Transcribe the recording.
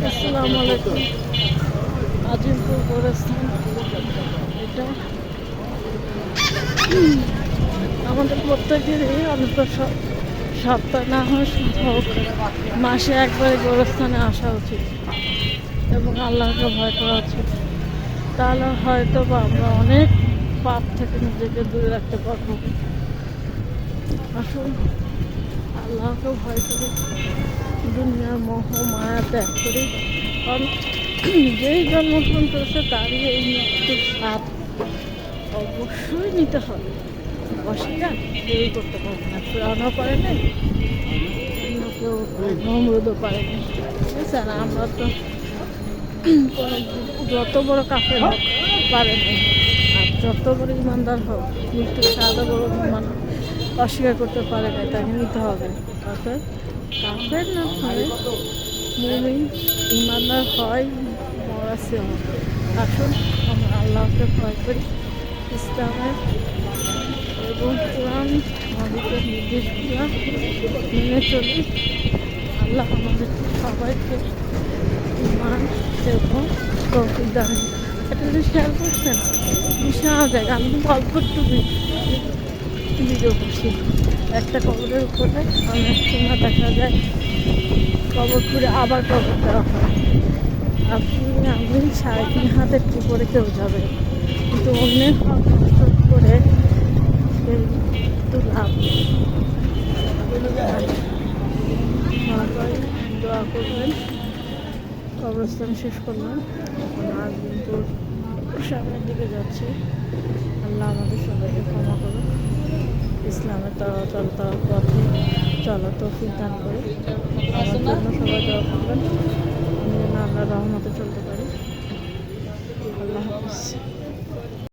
আসসালামু আলাইকুম। আজিমপুর গোরস্থান, এটা আমাদের প্রত্যেকেরই অন্তত সপ্তাহ না হোক মাসে একবারে গোরস্থানে আসা উচিত এবং আল্লাহকে ভয় করা উচিত। তাহলে হয়তো বা আমরা অনেক পাপ থেকে নিজেকে দূরে রাখতে পারবো। আসুন আল্লাহকে ভয় করি, দুনিয়ার মোহ মায়া ত্যাগ করি। কারণ যেই জন্মগ্রহণ করেছে তারই এই মৃত্যুর স্বাদ অবশ্যই নিতে হবে। অস্বীকার কেউই করতে পারবে না। ফেরানো পারে নাই, অন্য কেউ নমরুদও পারেনি। বুঝছেন, আমরা তো যত বড় কাফের হোক পারেনি, আর যত বড় ইমানদার হোক মৃত্যুর স্বাদও বড় অস্বীকার করতে পারে না। তাকে নিতে হবে। কাফের কাফের না হয় মুমিন ইমানদার হয় মরাসে হবে। আসুন আমরা আল্লাহকে ভয় করি, ইসলামের এবং কোরআন হাদিসের নির্দেশগুলো মেনে চলি। আল্লাহ আমাদের সবাইকে ইমান এবং তৌফিক দান। এটা যদি খেয়াল করছেন বিশাল জায়গা, আমি কিন্তু অল্প একটু ভিডিও করছি। একটা কবরের উপরে অনেক সময় দেখা যায় কবর খুঁড়ে আবার কবর দেওয়া হয়। আপনি আমি 3.5 হাতের উপরে কেউ যাবে, কিন্তু অন্যের হক নষ্ট করে তো লাভ নেই। সবাই দোয়া করবেন। কবরস্থান শেষ করলাম, এখন আজিমপুর সামনের দিকে যাচ্ছি। আল্লাহ আমাদের সবাইকে ক্ষমা করুন, ইসলামের চলার পথে চলা তৌফিক দান করে। আমার জন্য সবাই দোয়া করবেন, আমি যেন আল্লাহর রহমতে চলতে পারি।